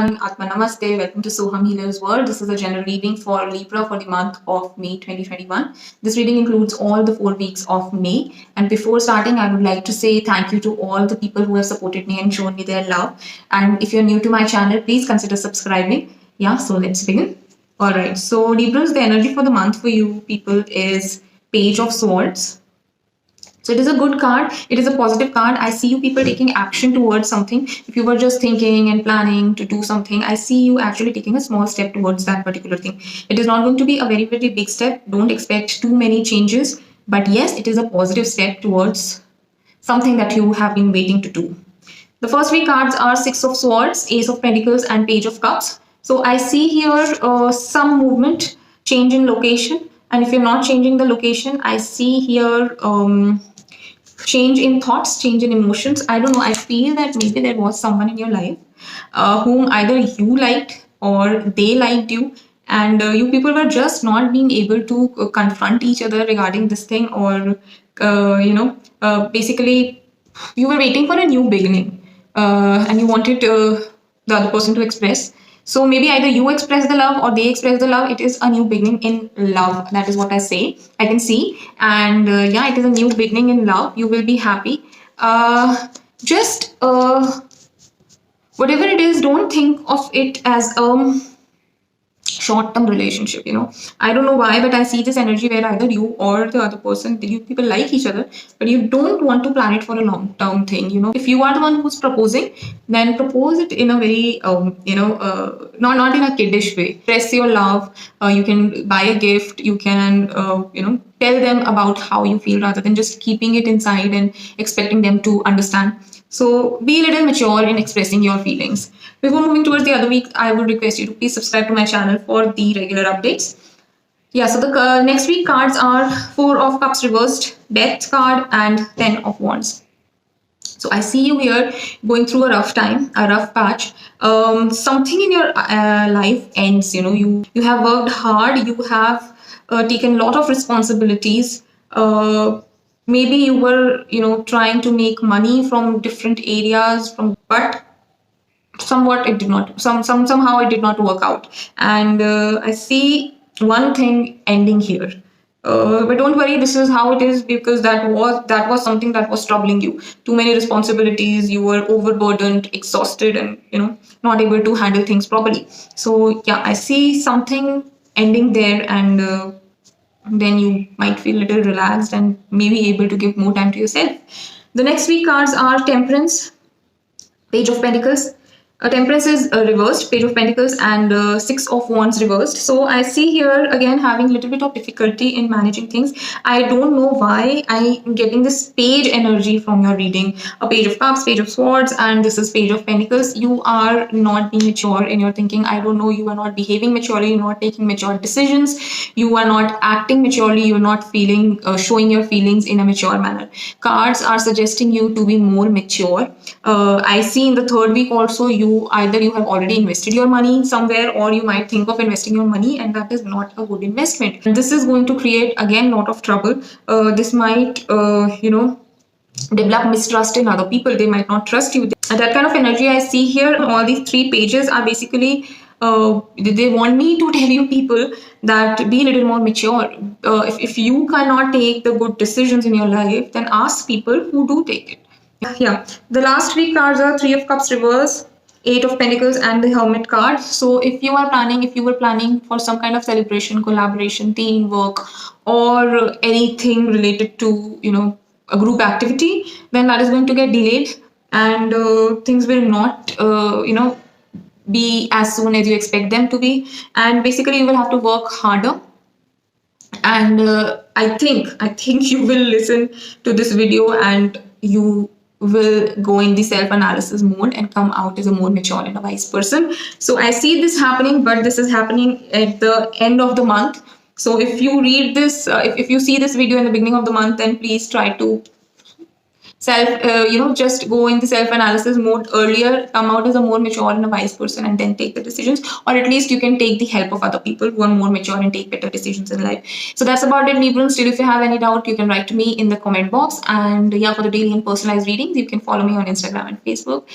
everyone, Atma Namaste. Welcome to Soham Healer's World. This is a general reading for Libra for the month of May 2021. This reading includes all the 4 weeks of May. And before starting, I would like to say thank you to all the people who have supported me and shown me their love. And if you're new to my channel, please consider subscribing. Yeah, so let's begin. Alright, so Libras, the energy for the month for you people is Page of Swords. So it is a good card. It is a positive card. I see you people taking action towards something. If you were just thinking and planning to do something, I see you actually taking a small step towards that particular thing. It is not going to be a very, very big step. Don't expect too many changes. But yes, it is a positive step towards something that you have been waiting to do. The first 3 cards are Six of Swords, Ace of Pentacles, and Page of Cups. So I see here some movement, change in location. And if you're not changing the location, I see here change in thoughts, change in emotions. I don't know. I feel that maybe there was someone in your life whom either you liked or they liked you, and you people were just not being able to confront each other regarding this thing, or basically you were waiting for a new beginning, and you wanted the other person to express. So maybe either you express the love or they express the love. It is a new beginning in love. That is what I say. I can see. And yeah, it is a new beginning in love. You will be happy. Just whatever it is, don't think of it as short-term relationship. I don't know why, but I see this energy where either you or the other person, you people like each other, but you don't want to plan it for a long-term thing. If you are the one who's proposing, then propose it in a very not in a kiddish way. Express your love. You can buy a gift. You can tell them about how you feel, rather than just keeping it inside and expecting them to understand. So be a little mature in expressing your feelings. Before moving towards the other week, I would request you to please subscribe to my channel for the regular updates. Yeah, so the next week cards are Four of Cups reversed, Death card, and 10 of Wands. So I see you here going through a rough time, a rough patch. Something in your life ends. You have worked hard. You have taken a lot of responsibilities. Maybe you were trying to make money from different areas, but somewhat it did not. Somehow it did not work out. And I see one thing ending here. But don't worry, this is how it is, because that was something that was troubling you. Too many responsibilities, you were overburdened, exhausted, and not able to handle things properly. So yeah, I see something ending there, and then you might feel a little relaxed and maybe able to give more time to yourself. The next week cards are Temperance, Page of Pentacles. Temperance is reversed, Page of Pentacles, and Six of Wands reversed. So I see here again having a little bit of difficulty in managing things. I don't know why I'm getting this page energy from your reading. A Page of Cups, Page of Swords, and this is Page of Pentacles. You are not being mature in your thinking. I don't know, you are not behaving maturely, you're not taking mature decisions, you are not acting maturely, you're not showing your feelings in a mature manner. Cards are suggesting you to be more mature. I see in the 3rd week also either you have already invested your money somewhere, or you might think of investing your money, and that is not a good investment. And this is going to create again a lot of trouble. This might develop mistrust in other people. They might not trust you. And that kind of energy I see here. All these 3 pages are basically they want me to tell you people that be a little more mature. If you cannot take the good decisions in your life, then ask people who do take it. Yeah, the last 3 cards are Three of Cups reverse, Eight of Pentacles, and the Hermit card. So if you were planning for some kind of celebration, collaboration, teamwork, or anything related to a group activity, then that is going to get delayed, and things will not be as soon as you expect them to be, and basically you will have to work harder. And I think you will listen to this video and you will go in the self-analysis mode and come out as a more mature and a wise person. So I see this happening, but this is happening at the end of the month. So if you read this, if you see this video in the beginning of the month, then please try to just go in the self-analysis mode earlier, come out as a more mature and a wise person, and then take the decisions. Or at least you can take the help of other people who are more mature and take better decisions in life. So that's about it, Librans. Still, if you have any doubt, you can write to me in the comment box. And yeah, for the daily and personalized readings, you can follow me on Instagram and Facebook.